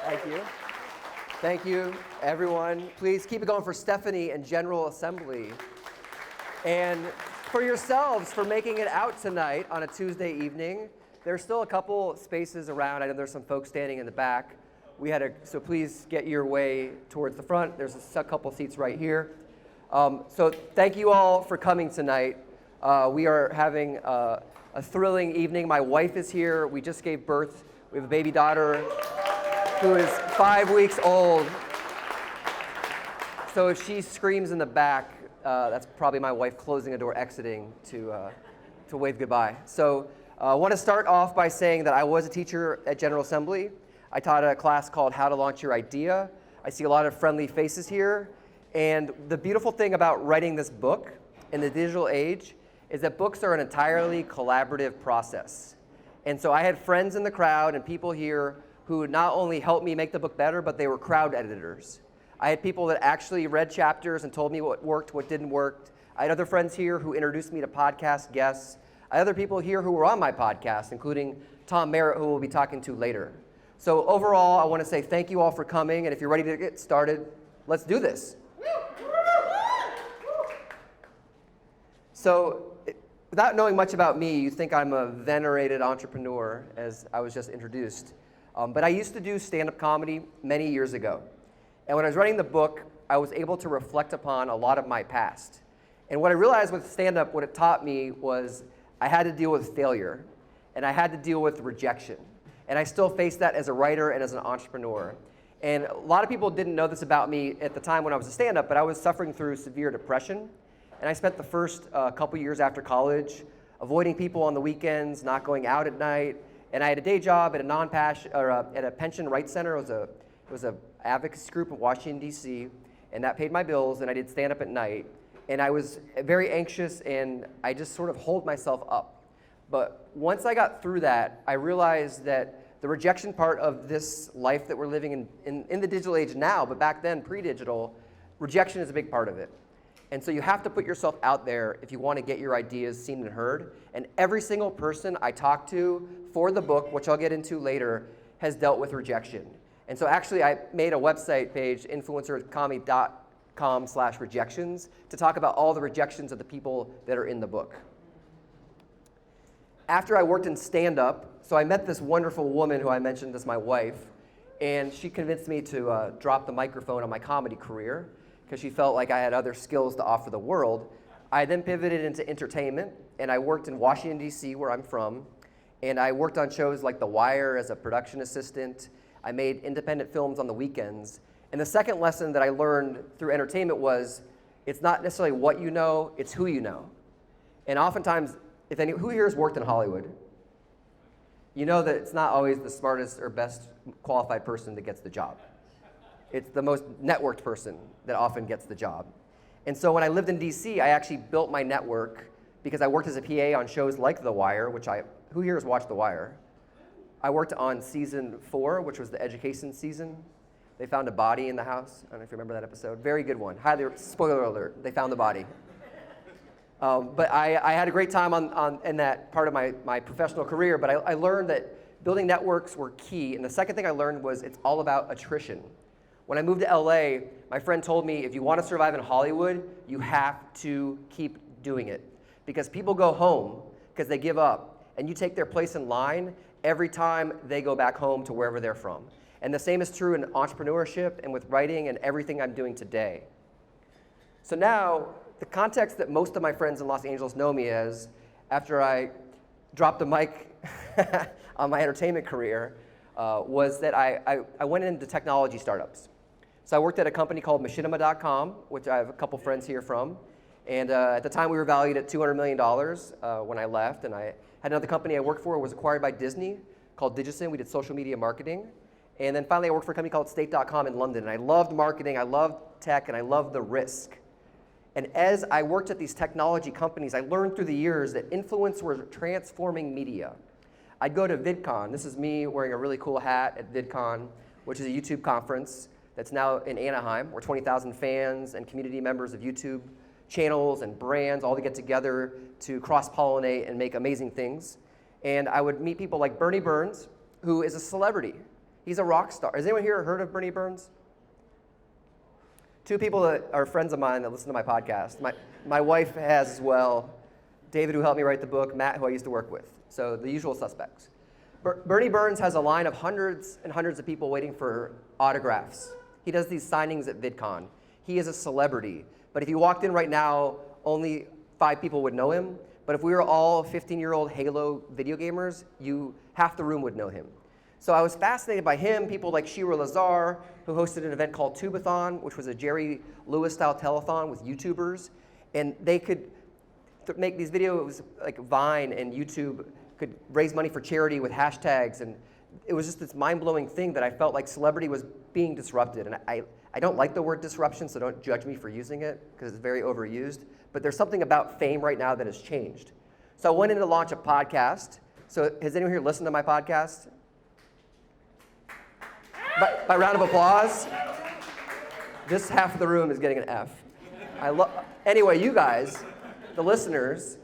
Thank you. Thank you, everyone. Please keep it going for Stephanie and General Assembly. And for yourselves for making it out tonight on a Tuesday evening. There's still a couple spaces around. I know there's some folks standing in the back. So please get your way towards the front. There's a couple seats right here. So thank you all for coming tonight. We are having a thrilling evening. My wife is here. We just gave birth. We have a baby daughter who is 5 weeks old. So if she screams in the back, that's probably my wife closing a door, exiting to wave goodbye. So I want to start off by saying that I was a teacher at General Assembly. I taught a class called How to Launch Your Idea. I see a lot of friendly faces here. And the beautiful thing about writing this book in the digital age is that books are an entirely collaborative process. And so I had friends in the crowd and people here who not only helped me make the book better, but they were crowd editors. I had people that actually read chapters and told me what worked, what didn't work. I had other friends here who introduced me to podcast guests. I had other people here who were on my podcast, including Tom Merritt, who we'll be talking to later. So overall, I want to say thank you all for coming, and if you're ready to get started, let's do this. So without knowing much about me, you think I'm a venerated entrepreneur, as I was just introduced. But I used to do stand-up comedy many years ago. And when I was writing the book, I was able to reflect upon a lot of my past. And what I realized with stand-up, what it taught me was I had to deal with failure, and I had to deal with rejection. And I still face that as a writer and as an entrepreneur. And a lot of people didn't know this about me at the time when I was a stand-up, but I was suffering through severe depression. And I spent the first couple years after college avoiding people on the weekends, not going out at night. And I had a day job at at a pension rights center. It was a advocacy group in Washington, D.C., and that paid my bills, and I did stand-up at night. And I was very anxious, and I just sort of holed myself up. But once I got through that, I realized that the rejection part of this life that we're living in the digital age now, but back then, pre-digital, rejection is a big part of it. And so you have to put yourself out there if you want to get your ideas seen and heard. And every single person I talked to for the book, which I'll get into later, has dealt with rejection. And so actually I made a website page, influencercomedy.com/rejections, to talk about all the rejections of the people that are in the book. After I worked in stand-up, so I met this wonderful woman who I mentioned as my wife, and she convinced me to drop the microphone on my comedy career because she felt like I had other skills to offer the world. I then pivoted into entertainment, and I worked in Washington, D.C., where I'm from, and I worked on shows like The Wire as a production assistant. I made independent films on the weekends. And the second lesson that I learned through entertainment was it's not necessarily what you know, it's who you know. And oftentimes, who here has worked in Hollywood? You know that it's not always the smartest or best qualified person that gets the job. It's the most networked person that often gets the job. And so when I lived in DC, I actually built my network because I worked as a PA on shows like The Wire, who here has watched The Wire? I worked on season 4, which was the education season. They found a body in the house. I don't know if you remember that episode. Very good one. Spoiler alert, they found the body. But I had a great time in that part of my professional career, but I learned that building networks were key. And the second thing I learned was it's all about attrition. When I moved to LA, my friend told me, if you want to survive in Hollywood, you have to keep doing it. Because people go home because they give up, and you take their place in line every time they go back home to wherever they're from. And the same is true in entrepreneurship and with writing and everything I'm doing today. So now, the context that most of my friends in Los Angeles know me as, after I dropped the mic on my entertainment career, was that I went into technology startups. So I worked at a company called machinima.com, which I have a couple friends here from. And at the time, we were valued at $200 million when I left. And I had another company I worked for, was acquired by Disney, called Digicin. We did social media marketing. And then finally, I worked for a company called State.com in London. And I loved marketing, I loved tech, and I loved the risk. And as I worked at these technology companies, I learned through the years that influence were transforming media. I'd go to VidCon. This is me wearing a really cool hat at VidCon, which is a YouTube conference that's now in Anaheim, where 20,000 fans and community members of YouTube channels and brands all to get together to cross-pollinate and make amazing things. And I would meet people like Bernie Burns, who is a celebrity. He's a rock star. Has anyone here heard of Bernie Burns? Two people that are friends of mine that listen to my podcast. My wife has as well. David, who helped me write the book, Matt, who I used to work with. So the usual suspects. Bernie Burns has a line of hundreds and hundreds of people waiting for autographs. He does these signings at VidCon. He is a celebrity. But if you walked in right now, only 5 people would know him. But if we were all 15-year-old Halo video gamers, half the room would know him. So I was fascinated by him, people like Shira Lazar, who hosted an event called Tubathon, which was a Jerry Lewis-style telethon with YouTubers. And they could make these videos like Vine and YouTube could raise money for charity with hashtags. And it was just this mind-blowing thing that I felt like celebrity was being disrupted. And I don't like the word disruption, so don't judge me for using it, because it's very overused. But there's something about fame right now that has changed. So I went in to launch a podcast. So has anyone here listened to my podcast? By round of applause. This half of the room is getting an F. Anyway, you guys, the listeners.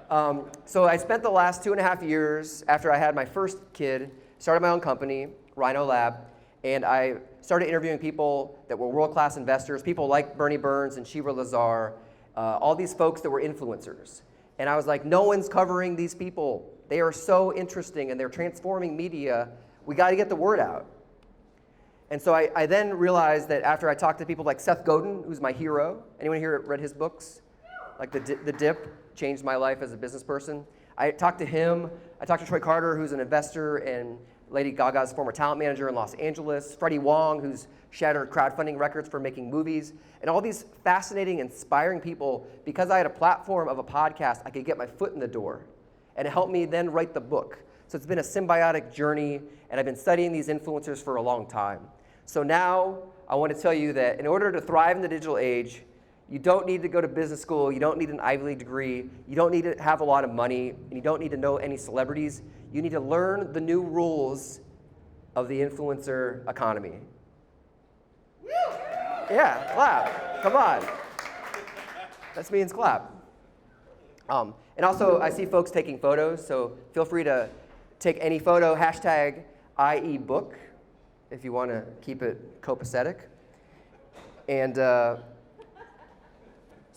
So I spent the last 2.5 years after I had my first kid, started my own company, Rhino Lab, and I started interviewing people that were world-class investors, people like Bernie Burns and Shira Lazar, all these folks that were influencers. And I was like, no one's covering these people. They are so interesting and they're transforming media. We got to get the word out. And so I then realized that after I talked to people like Seth Godin, who's my hero. Anyone here read his books? Like The Dip changed my life as a business person. I talked to him. I talked to Troy Carter, who's an investor and Lady Gaga's former talent manager in Los Angeles. Freddie Wong, who's shattered crowdfunding records for making movies. And all these fascinating, inspiring people, because I had a platform of a podcast, I could get my foot in the door. And it helped me then write the book. So it's been a symbiotic journey, and I've been studying these influencers for a long time. So now I want to tell you that in order to thrive in the digital age, you don't need to go to business school, you don't need an Ivy League degree, you don't need to have a lot of money, and you don't need to know any celebrities. You need to learn the new rules of the influencer economy. Yeah, clap. Come on. That means clap. And also, I see folks taking photos, so feel free to take any photo, hashtag IEBook, if you want to keep it copacetic. And so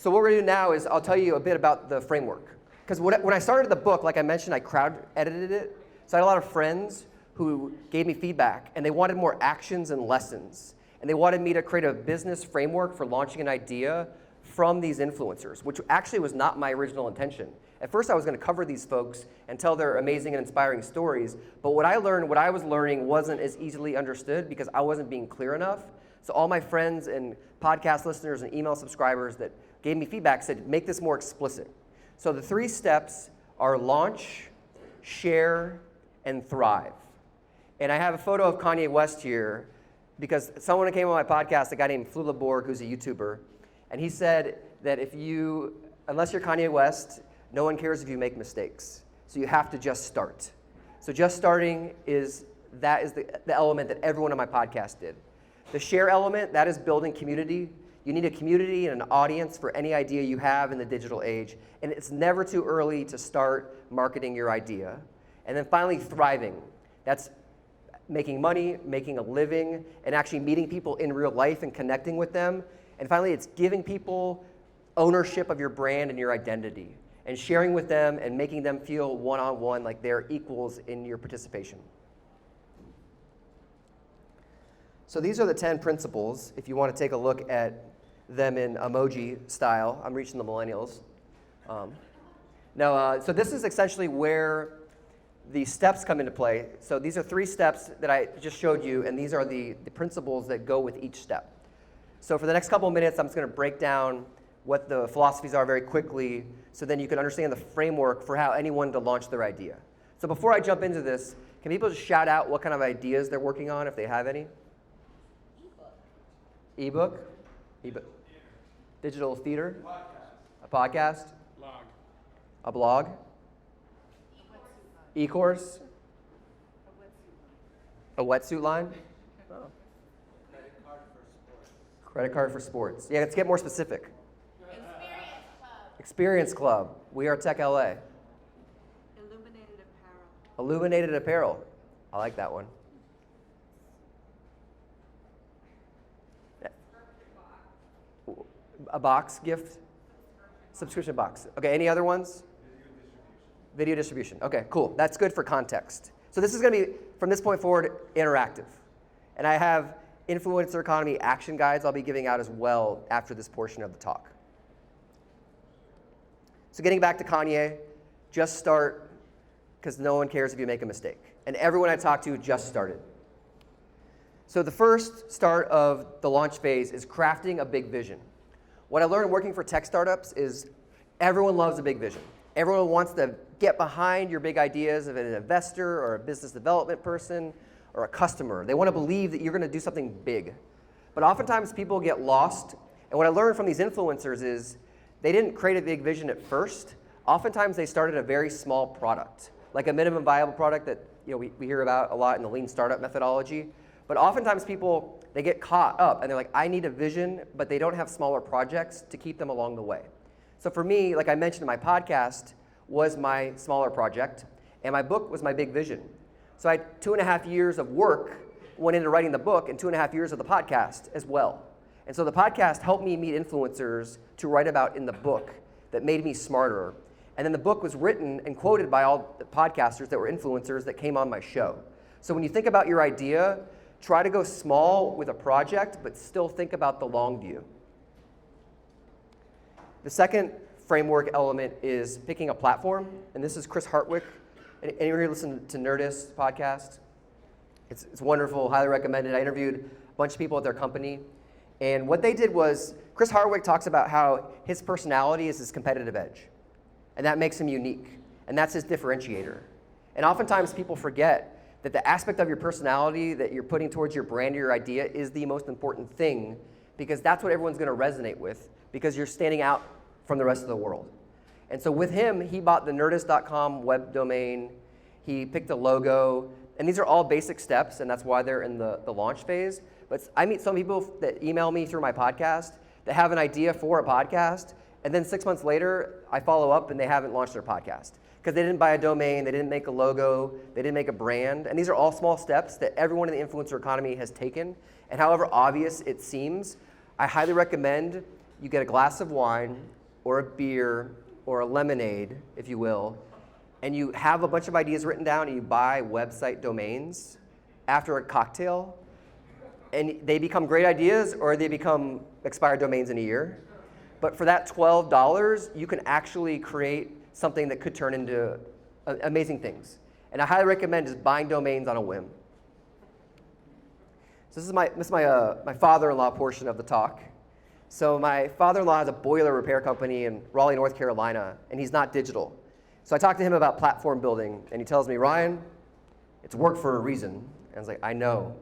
what we're going to do now is I'll tell you a bit about the framework. Because when I started the book, like I mentioned, I crowd edited it. So I had a lot of friends who gave me feedback, and they wanted more actions and lessons. And they wanted me to create a business framework for launching an idea from these influencers, which actually was not my original intention. At first, I was going to cover these folks and tell their amazing and inspiring stories. But what I was learning wasn't as easily understood because I wasn't being clear enough. So all my friends and podcast listeners and email subscribers that gave me feedback said, make this more explicit. So the 3 steps are launch, share, and thrive. And I have a photo of Kanye West here because someone came on my podcast, a guy named Flula Borg, who's a YouTuber, and he said that unless you're Kanye West, no one cares if you make mistakes. So you have to just start. So just starting is the element that everyone on my podcast did. The share element, that is building community. You need a community and an audience for any idea you have in the digital age. And it's never too early to start marketing your idea. And then finally, thriving. That's making money, making a living, and actually meeting people in real life and connecting with them. And finally, it's giving people ownership of your brand and your identity, and sharing with them and making them feel one-on-one like they're equals in your participation. So these are the 10 principles, if you want to take a look at them in emoji style. I'm reaching the millennials. So this is essentially where the steps come into play. So these are 3 steps that I just showed you, and these are the principles that go with each step. So for the next couple of minutes, I'm just going to break down what the philosophies are very quickly, so then you can understand the framework for how anyone to launch their idea. So before I jump into this, can people just shout out what kind of ideas they're working on, if they have any? Ebook? Ebook. Digital theater? A podcast? Blog. A blog? E-course? A wetsuit line? Oh. Credit card for sports. Yeah, let's get more specific. Experience Club. We are Tech LA. Illuminated apparel. Illuminated apparel. I like that one. A box gift? Subscription box. Okay, any other ones? Video distribution. Okay, cool. That's good for context. So this is going to be, from this point forward, interactive. And I have influencer economy action guides I'll be giving out as well after this portion of the talk. So getting back to Kanye, just start, because no one cares if you make a mistake. And everyone I talk to just started. So the first start of the launch phase is crafting a big vision. What I learned working for tech startups is everyone loves a big vision. Everyone wants to get behind your big ideas of an investor or a business development person or a customer. They want to believe that you're going to do something big. But oftentimes people get lost. And what I learned from these influencers is they didn't create a big vision at first. Oftentimes they started a very small product, like a minimum viable product that we hear about a lot in the lean startup methodology. But oftentimes people, they get caught up and they're like, I need a vision, but they don't have smaller projects to keep them along the way. So for me, like I mentioned in my podcast, was my smaller project, and my book was my big vision. So I had 2.5 years of work went into writing the book and 2.5 years of the podcast as well. And so the podcast helped me meet influencers to write about in the book that made me smarter. And then the book was written and quoted by all the podcasters that were influencers that came on my show. So when you think about your idea, try to go small with a project, but still think about the long view. The second framework element is picking a platform. And this is Chris Hartwick. Anyone here listen to Nerdist podcast? It's wonderful, highly recommended. I interviewed a bunch of people at their company. And what they did was, Chris Hartwick talks about how his personality is his competitive edge. And that makes him unique. And that's his differentiator. And oftentimes people forget that the aspect of your personality that you're putting towards your brand or your idea is the most important thing, because that's what everyone's going to resonate with, because you're standing out from the rest of the world. And so with him, he bought the nerdist.com web domain. He picked a logo. And these are all basic steps, and that's why they're in the launch phase. But I meet some people that email me through my podcast that have an idea for a podcast, and then 6 months later, I follow up and they haven't launched their podcast because they didn't buy a domain, they didn't make a logo, they didn't make a brand. And these are all small steps that everyone in the influencer economy has taken. And however obvious it seems, I highly recommend you get a glass of wine or a beer or a lemonade, if you will, and you have a bunch of ideas written down and you buy website domains after a cocktail, and they become great ideas or they become expired domains in a year. But for that $12, you can actually create something that could turn into amazing things. And I highly recommend just buying domains on a whim. So this is my father-in-law portion of the talk. So my father-in-law has a boiler repair company in Raleigh, North Carolina, and he's not digital. So I talked to him about platform building, and he tells me, Ryan, it's work for a reason. And I was like, I know,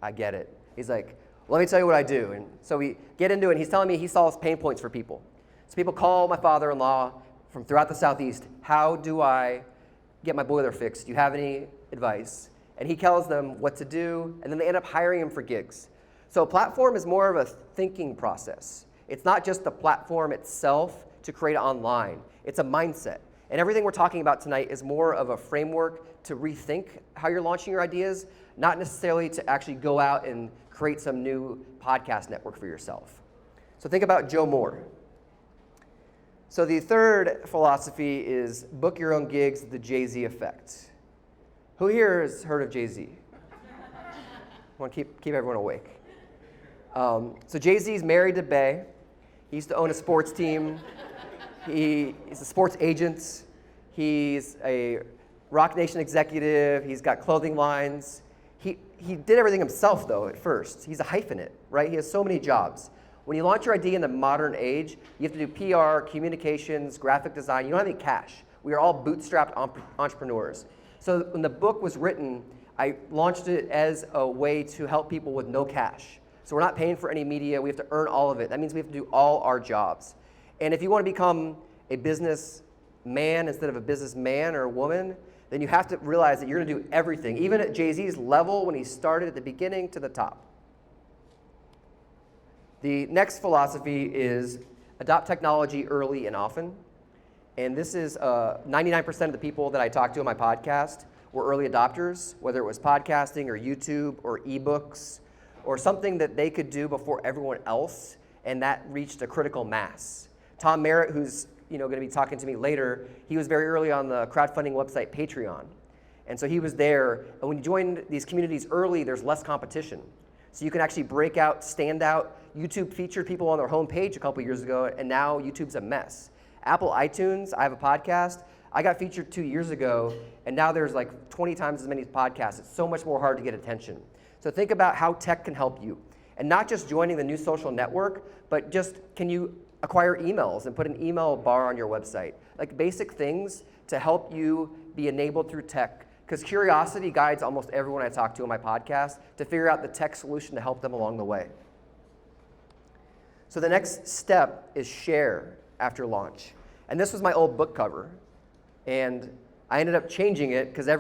I get it. He's like, let me tell you what I do. And so we get into it, and he's telling me he solves pain points for people. So people call my father-in-law from throughout the Southeast, how do I get my boiler fixed? Do you have any advice? And he tells them what to do, and then they end up hiring him for gigs. So a platform is more of a thinking process. It's not just the platform itself to create online. It's a mindset. And everything we're talking about tonight is more of a framework to rethink how you're launching your ideas, not necessarily to actually go out and create some new podcast network for yourself. So think about Joe Moore. So the third philosophy is book your own gigs, the Jay-Z effect. Who here has heard of Jay-Z? I want to keep everyone awake. So Jay-Z's married to Bey. He used to own a sports team. He's a sports agent. He's a Rock Nation executive. He's got clothing lines. He did everything himself, though, at first. He's a hyphenate, right? He has so many jobs. When you launch your idea in the modern age, you have to do PR, communications, graphic design. You don't have any cash. We are all bootstrapped entrepreneurs. So when the book was written, I launched it as a way to help people with no cash. So we're not paying for any media. We have to earn all of it. That means we have to do all our jobs. And if you want to become a business man instead of a businessman or a woman, then you have to realize that you're going to do everything, even at Jay-Z's level when he started at the beginning to the top. The next philosophy is adopt technology early and often. And this is 99% of the people that I talked to on my podcast were early adopters, whether it was podcasting or YouTube or ebooks or something that they could do before everyone else. and that reached a critical mass. Tom Merritt, who's going to be talking to me later, he was very early on the crowdfunding website Patreon. And so he was there, and when you join these communities early, there's less competition. So you can actually break out, stand out. YouTube featured people on their homepage a couple years ago, and now YouTube's a mess. Apple iTunes, I have a podcast. I got featured 2 years ago, and now there's like 20 times as many podcasts. It's so much more hard to get attention. So think about how tech can help you. And not just joining the new social network, but just can you acquire emails and put an email bar on your website? Like basic things to help you be enabled through tech. Because curiosity guides almost everyone I talk to on my podcast to figure out the tech solution to help them along the way. So the next step is share after launch. And this was my old book cover. And I ended up changing it because I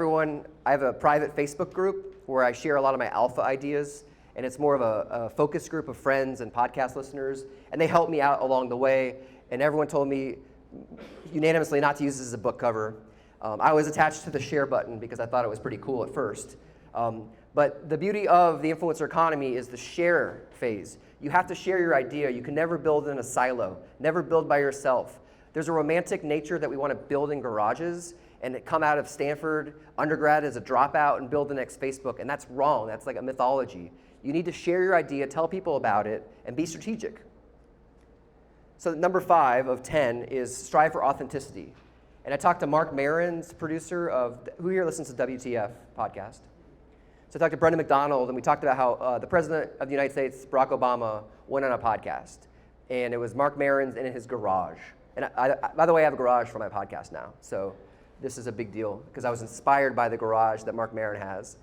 have a private Facebook group where I share a lot of my alpha ideas. And it's more of a focus group of friends and podcast listeners. And they helped me out along the way. And everyone told me unanimously not to use this as a book cover. I was attached to the share button because I thought it was pretty cool at first. But the beauty of the influencer economy is the share phase. You have to share your idea. You can never build in a silo, never build by yourself. There's a romantic nature that we want to build in garages and come out of Stanford undergrad as a dropout and build the next Facebook, and that's wrong. That's like a mythology. You need to share your idea, tell people about it, and be strategic. So number 5 of 10 is strive for authenticity. And I talked to Mark Maron's producer of, who here listens to WTF podcast? So I talked to Brendan McDonald, and we talked about how the President of the United States, Barack Obama, went on a podcast. And it was Mark Maron's in his garage. And I, by the way, I have a garage for my podcast now. So this is a big deal, because I was inspired by the garage that Mark Maron has.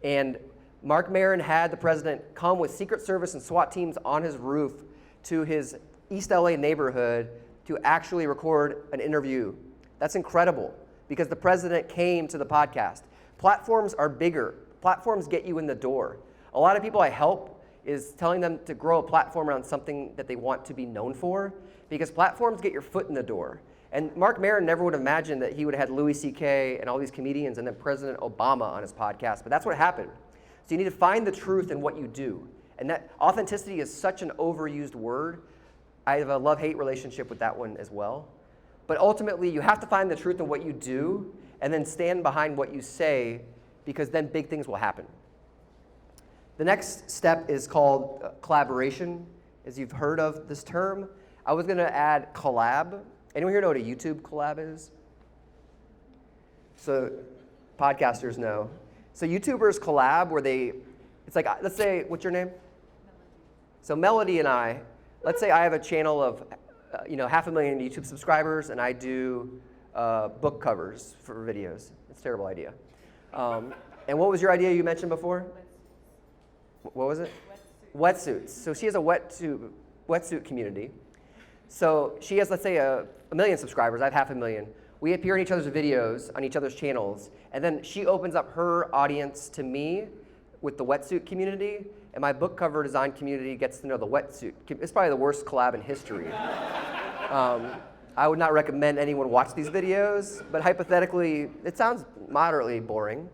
And Mark Maron had the president come with Secret Service and SWAT teams on his roof to his East LA neighborhood to actually record an interview. That's incredible, because the president came to the podcast. Platforms are bigger. Platforms get you in the door. A lot of people I help is telling them to grow a platform around something that they want to be known for, because platforms get your foot in the door. And Mark Maron never would have imagined that he would have had Louis C.K. and all these comedians and then President Obama on his podcast, but that's what happened. So you need to find the truth in what you do. And that authenticity is such an overused word. I have a love-hate relationship with that one as well. But ultimately, you have to find the truth in what you do and then stand behind what you say, because then big things will happen. The next step is called collaboration, as you've heard of this term. I was going to add collab. Anyone here know what a YouTube collab is? So podcasters know. So YouTubers collab where it's like, let's say, what's your name? So Melody and I, let's say I have a channel of 500,000 YouTube subscribers, and I do book covers for videos. It's a terrible idea. And what was your idea you mentioned before? What was it? Wetsuits. So she has a wetsuit community. So she has, let's say, a million subscribers. I have 500,000. We appear in each other's videos on each other's channels, and then she opens up her audience to me with the wetsuit community, and my book cover design community gets to know the wetsuit. It's probably the worst collab in history. I would not recommend anyone watch these videos, but hypothetically, it sounds moderately boring.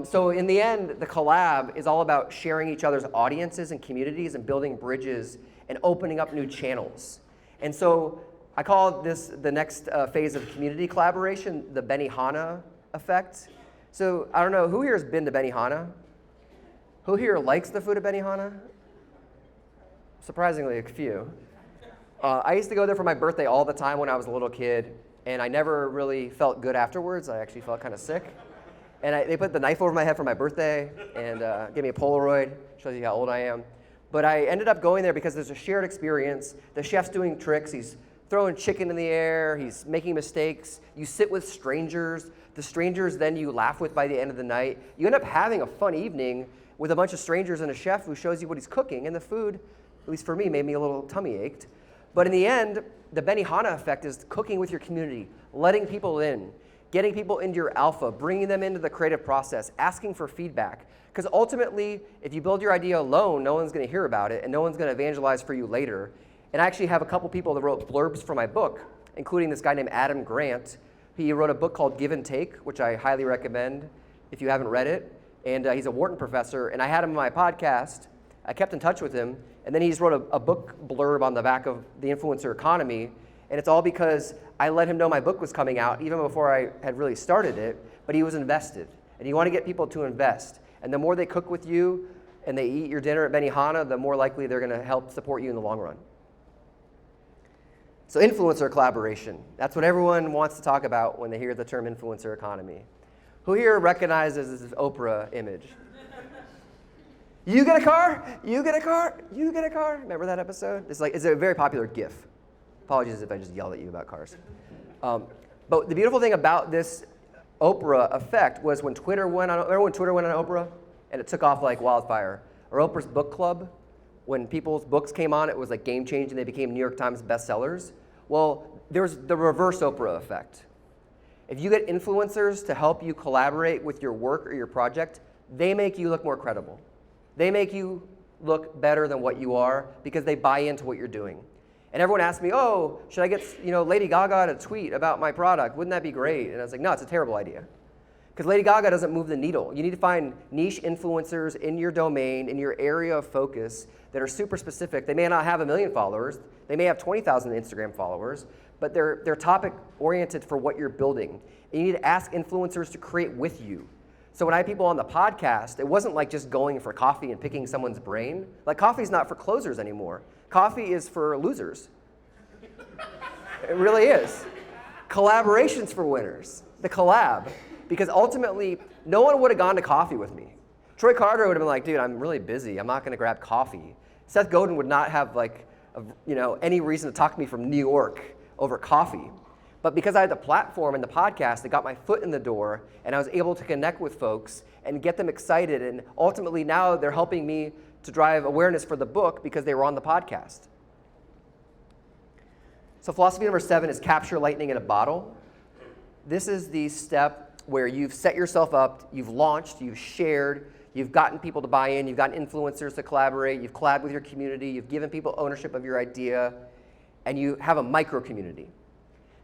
So in the end, the collab is all about sharing each other's audiences and communities and building bridges and opening up new channels. And so I call this the next phase of community collaboration, the Benihana effect. So I don't know, who here has been to Benihana? Who here likes the food at Benihana? Surprisingly, a few. I used to go there for my birthday all the time when I was a little kid, and I never really felt good afterwards. I actually felt kind of sick. And they put the knife over my head for my birthday and gave me a Polaroid, shows you how old I am. But I ended up going there because there's a shared experience. The chef's doing tricks. He's throwing chicken in the air. He's making mistakes. You sit with strangers. The strangers then you laugh with by the end of the night. You end up having a fun evening with a bunch of strangers and a chef who shows you what he's cooking. And the food, at least for me, made me a little tummy ached. But in the end, the Benihana effect is cooking with your community, letting people in, getting people into your alpha, bringing them into the creative process, asking for feedback. Because ultimately, if you build your idea alone, no one's going to hear about it, and no one's going to evangelize for you later. And I actually have a couple people that wrote blurbs for my book, including this guy named Adam Grant. He wrote a book called Give and Take, which I highly recommend if you haven't read it. And he's a Wharton professor, and I had him on my podcast I kept in touch with him, and then he just wrote a book blurb on the back of the influencer economy, and it's all because I let him know my book was coming out even before I had really started it, but he was invested. And you want to get people to invest. And the more they cook with you and they eat your dinner at Benihana, the more likely they're going to help support you in the long run. So influencer collaboration, that's what everyone wants to talk about when they hear the term influencer economy. Who here recognizes this Oprah image? You get a car, you get a car, you get a car. Remember that episode? It's a very popular GIF. Apologies if I just yelled at you about cars. But the beautiful thing about this Oprah effect was when Twitter went on, remember when Twitter went on Oprah? And it took off like wildfire. Or Oprah's book club, when people's books came on, it was like game-changing. They became New York Times bestsellers. Well, there's the reverse Oprah effect. If you get influencers to help you collaborate with your work or your project, they make you look more credible. They make you look better than what you are because they buy into what you're doing. And everyone asked me, oh, should I get Lady Gaga to tweet about my product? Wouldn't that be great? And I was like, no, it's a terrible idea. Because Lady Gaga doesn't move the needle. You need to find niche influencers in your domain, in your area of focus that are super specific. They may not have 1 million followers. They may have 20,000 Instagram followers, but they're topic oriented for what you're building. And you need to ask influencers to create with you. So when I had people on the podcast, it wasn't like just going for coffee and picking someone's brain. Like coffee's not for closers anymore. Coffee is for losers. It really is. Collaboration's for winners. The collab. Because ultimately, no one would have gone to coffee with me. Troy Carter would have been like, dude, I'm really busy. I'm not going to grab coffee. Seth Godin would not have any reason to talk to me from New York over coffee. But because I had the platform and the podcast, it got my foot in the door, and I was able to connect with folks and get them excited. And ultimately, now they're helping me to drive awareness for the book because they were on the podcast. So philosophy number 7 is capture lightning in a bottle. This is the step where you've set yourself up, you've launched, you've shared, you've gotten people to buy in, you've gotten influencers to collaborate, you've collabed with your community, you've given people ownership of your idea, and you have a micro community.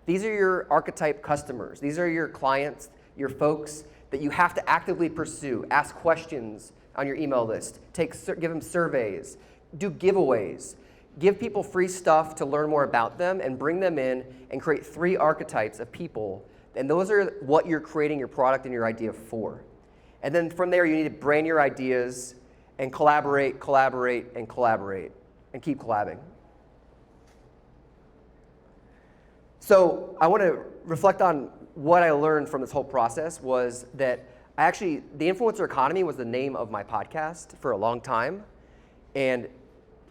These are your archetype customers. These are your clients, your folks that you have to actively pursue. Ask questions on your email list. Give them surveys. Do giveaways. Give people free stuff to learn more about them and bring them in and create 3 archetypes of people. And those are what you're creating your product and your idea for. And then from there, you need to brand your ideas and collaborate, and keep collabing. So I want to reflect on what I learned from this whole process was that the influencer economy was the name of my podcast for a long time, and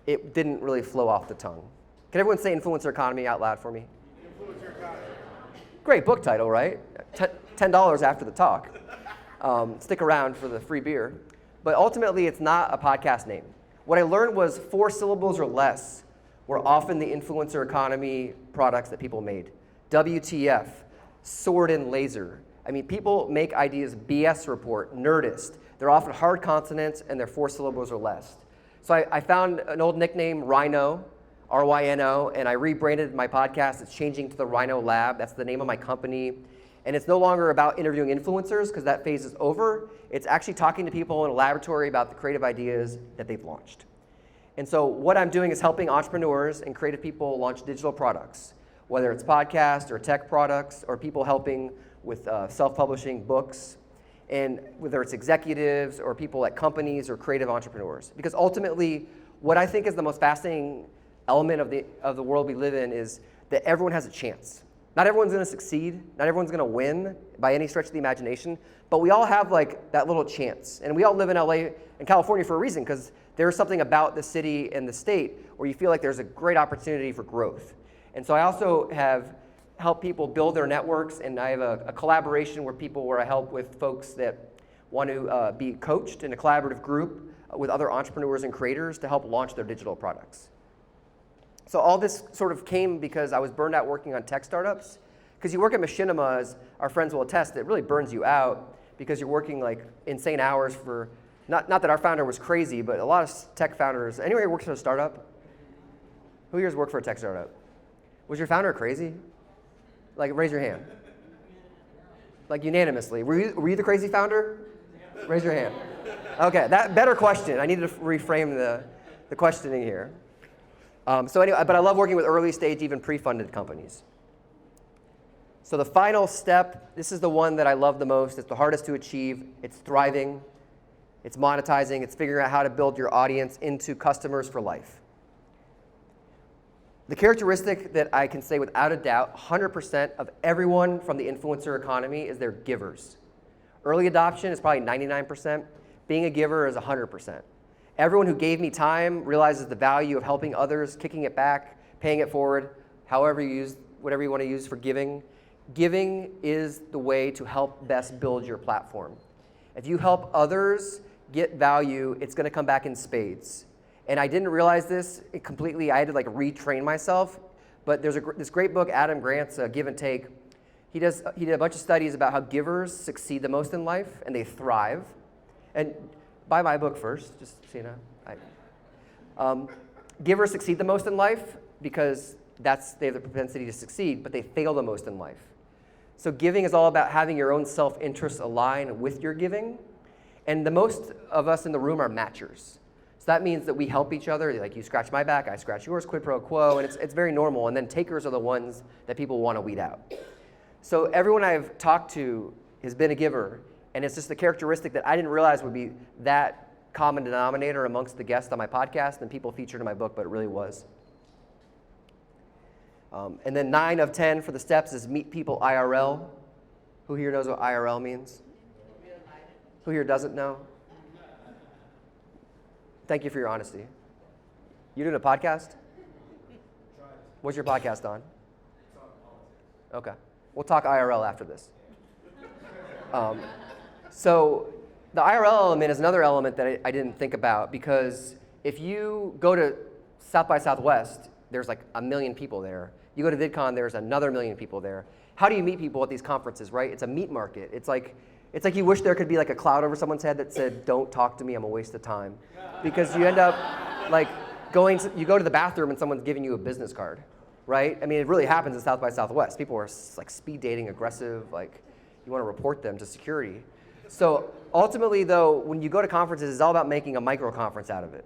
it didn't really flow off the tongue. Can everyone say influencer economy out loud for me? Influencer economy. Great book title, right? $10 after the talk. Stick around for the free beer. But ultimately, it's not a podcast name. What I learned was 4 syllables or less were often the influencer economy products that people made. WTF, sword and laser. I mean, people make ideas, BS report, Nerdist. They're often hard consonants and they're 4 syllables or less. So I found an old nickname, Rhino, R-Y-N-O, and I rebranded my podcast. It's changing to the Rhino Lab. That's the name of my company. And it's no longer about interviewing influencers because that phase is over. It's actually talking to people in a laboratory about the creative ideas that they've launched. And so what I'm doing is helping entrepreneurs and creative people launch digital products, whether it's podcasts or tech products or people helping with self-publishing books, and whether it's executives or people at companies or creative entrepreneurs. Because ultimately, what I think is the most fascinating element of the world we live in is that everyone has a chance. Not everyone's going to succeed. Not everyone's going to win by any stretch of the imagination. But we all have that little chance. And we all live in LA and California for a reason because there's something about the city and the state where you feel like there's a great opportunity for growth. And so I also have helped people build their networks, and I have a collaboration where I help with folks that want to be coached in a collaborative group with other entrepreneurs and creators to help launch their digital products. So all this sort of came because I was burned out working on tech startups. Because you work at Machinima, as our friends will attest, it really burns you out because you're working insane hours for, not that our founder was crazy, but a lot of tech founders. Anyone here works for a startup? Who here has worked for a tech startup? Was your founder crazy? Raise your hand. Unanimously. Were you the crazy founder? Raise your hand. Okay, that better question. I need to reframe the questioning here. So anyway, but I love working with early stage, even pre-funded companies. So the final step, this is the one that I love the most. It's the hardest to achieve. It's thriving. It's monetizing. It's figuring out how to build your audience into customers for life. The characteristic that I can say without a doubt, 100% of everyone from the influencer economy is they're givers. Early adoption is probably 99%. Being a giver is 100%. Everyone who gave me time realizes the value of helping others, kicking it back, paying it forward, however you use, whatever you want to use for giving. Giving is the way to help best build your platform. If you help others get value, it's going to come back in spades. And I didn't realize this completely. I had to retrain myself. But there's this great book, Adam Grant's Give and Take. He did a bunch of studies about how givers succeed the most in life and they thrive. And buy my book first, just so you know. Givers succeed the most in life because they have the propensity to succeed, but they fail the most in life. So giving is all about having your own self-interest align with your giving. And the most of us in the room are matchers. So that means that we help each other. Like, you scratch my back, I scratch yours, quid pro quo, and it's very normal. And then takers are the ones that people want to weed out. So everyone I've talked to has been a giver, and it's just the characteristic that I didn't realize would be that common denominator amongst the guests on my podcast and people featured in my book, but it really was. And then 9 of 10 for the steps is meet people IRL. Who here knows what IRL means? Who here doesn't know? Thank you for your honesty. You doing a podcast? What's your podcast on? Okay. We'll talk IRL after this. So the IRL element is another element that I didn't think about, because if you go to South by Southwest, there's like 1 million people there. You go to VidCon, there's another 1 million people there. How do you meet people at these conferences, right? It's a meat market. It's like you wish there could be like a cloud over someone's head that said, "Don't talk to me, I'm a waste of time." Because you end up you go to the bathroom and someone's giving you a business card, right? I mean, it really happens at South by Southwest. People are like speed dating, aggressive, like you want to report them to security. So ultimately though, when you go to conferences, it's all about making a micro conference out of it.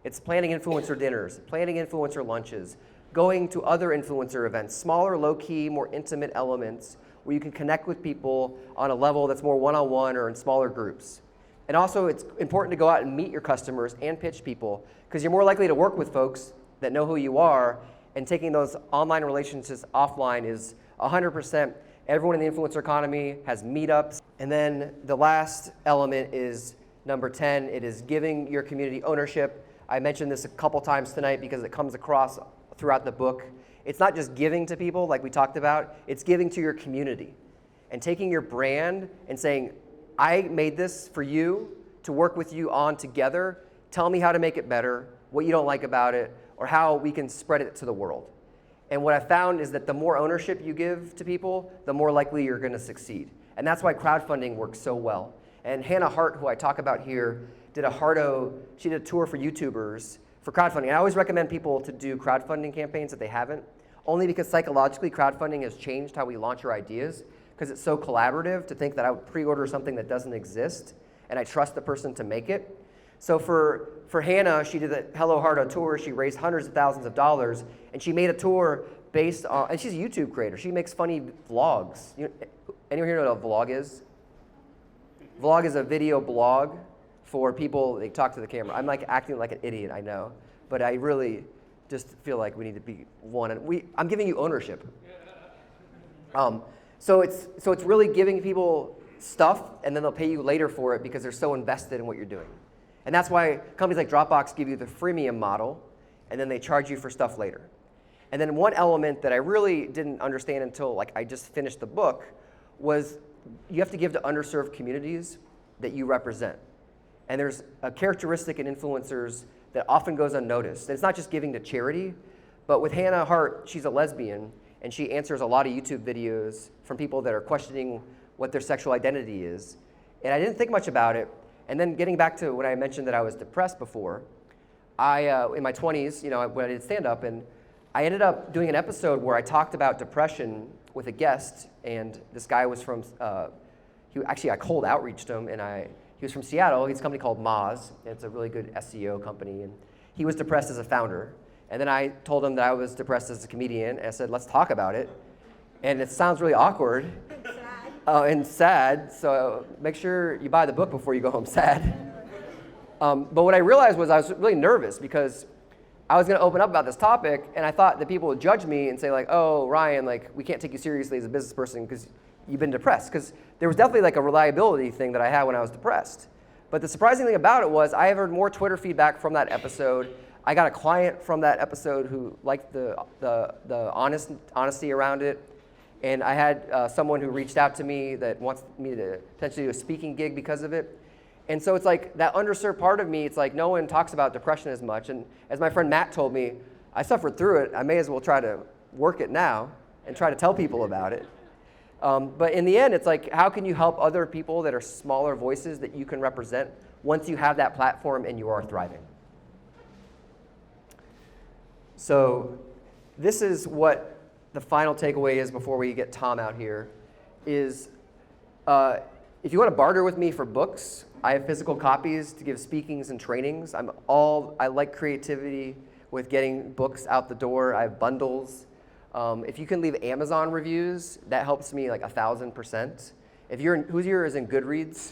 It's planning influencer dinners, planning influencer lunches, going to other influencer events, smaller, low-key, more intimate elements where you can connect with people on a level that's more one-on-one or in smaller groups. And also, it's important to go out and meet your customers and pitch people, because you're more likely to work with folks that know who you are, and taking those online relationships offline is 100%. Everyone in the influencer economy has meetups. And then the last element is number 10. It is giving your community ownership. I mentioned this a couple times tonight because it comes across throughout the book. It's not just giving to people like we talked about, it's giving to your community and taking your brand and saying, I made this for you to work with you on together. Tell me how to make it better, what you don't like about it, or how we can spread it to the world. And what I found is that the more ownership you give to people, the more likely you're going to succeed. And that's why crowdfunding works so well. And Hannah Hart, who I talk about here, she did a tour for YouTubers for crowdfunding. I always recommend people to do crowdfunding campaigns if they haven't, only because psychologically crowdfunding has changed how we launch our ideas, because it's so collaborative to think that I would pre-order something that doesn't exist and I trust the person to make it. So for Hannah, she did the Hello Hearto tour. She raised hundreds of thousands of dollars, and she made a tour based on, and she's a YouTube creator. She makes funny vlogs. Anyone here know what a vlog is? Vlog is a video blog for people, they talk to the camera. I'm like acting like an idiot, I know, but I really just feel like we need to be one. And I'm giving you ownership. So it's really giving people stuff, and then they'll pay you later for it because they're so invested in what you're doing. And that's why companies like Dropbox give you the freemium model, and then they charge you for stuff later. And then one element that I really didn't understand until I just finished the book was you have to give to underserved communities that you represent. And there's a characteristic in influencers that often goes unnoticed. And it's not just giving to charity, but with Hannah Hart, she's a lesbian, and she answers a lot of YouTube videos from people that are questioning what their sexual identity is. And I didn't think much about it. And then getting back to when I mentioned that I was depressed before, in my 20s, when I did stand-up, and I ended up doing an episode where I talked about depression with a guest, and this guy was from, I cold outreached him, and He was from Seattle. He's a company called Moz. It's a really good SEO company. And he was depressed as a founder. And then I told him that I was depressed as a comedian. And I said, let's talk about it. And it sounds really awkward. And sad. So make sure you buy the book before you go home sad. But what I realized was I was really nervous because I was going to open up about this topic, and I thought that people would judge me and say, like, oh, Ryan, like, we can't take you seriously as a business person because you've been depressed. Because there was definitely like a reliability thing that I had when I was depressed. But the surprising thing about it was I have heard more Twitter feedback from that episode. I got a client from that episode who liked the honesty around it. And I had someone who reached out to me that wants me to potentially do a speaking gig because of it. And so it's like that underserved part of me, it's like no one talks about depression as much. And as my friend Matt told me, I suffered through it. I may as well try to work it now and try to tell people about it. But in the end, it's like, how can you help other people that are smaller voices that you can represent once you have that platform and you are thriving? So this is what the final takeaway is before we get Tom out here, is if you want to barter with me for books, I have physical copies to give speakings and trainings. I like creativity with getting books out the door. I have bundles. If you can leave Amazon reviews, that helps me like 1,000%. Who's here is in Goodreads?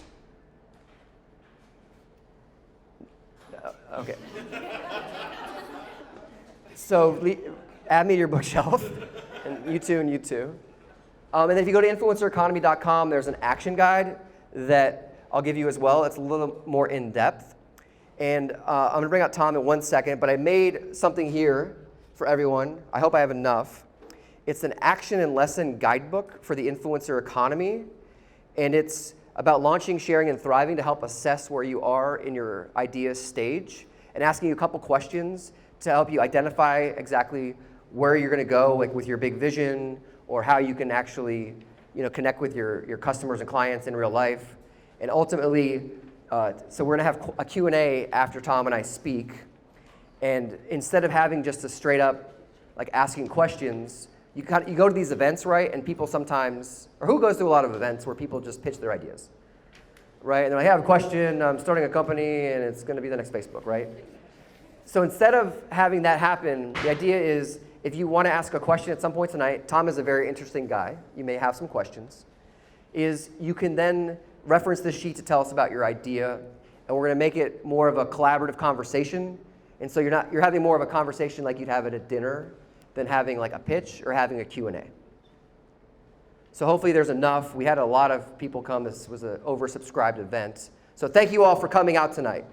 Okay. So add me to your bookshelf, and you too. And then if you go to influencereconomy.com, there's an action guide that I'll give you as well. It's a little more in-depth. And I'm going to bring out Tom in 1 second, but I made something here for everyone. I hope I have enough. It's an action and lesson guidebook for the influencer economy. And it's about launching, sharing, and thriving to help assess where you are in your idea stage and asking you a couple questions to help you identify exactly where you're going to go, like with your big vision, or how you can actually connect with your customers and clients in real life. And ultimately, so we're going to have a Q&A after Tom and I speak. And instead of having just a straight up, like asking questions, you go to these events, right? And people sometimes, or who goes to a lot of events where people just pitch their ideas, right? And they're like, I have a question, I'm starting a company, and it's going to be the next Facebook, right? So instead of having that happen, the idea is if you want to ask a question at some point tonight, Tom is a very interesting guy. You may have some questions. Is you can then reference this sheet to tell us about your idea, and we're going to make it more of a collaborative conversation. And so you're having more of a conversation like you'd have at a dinner than having like a pitch or having a Q&A. So hopefully there's enough. We had a lot of people come. This was an oversubscribed event. So thank you all for coming out tonight.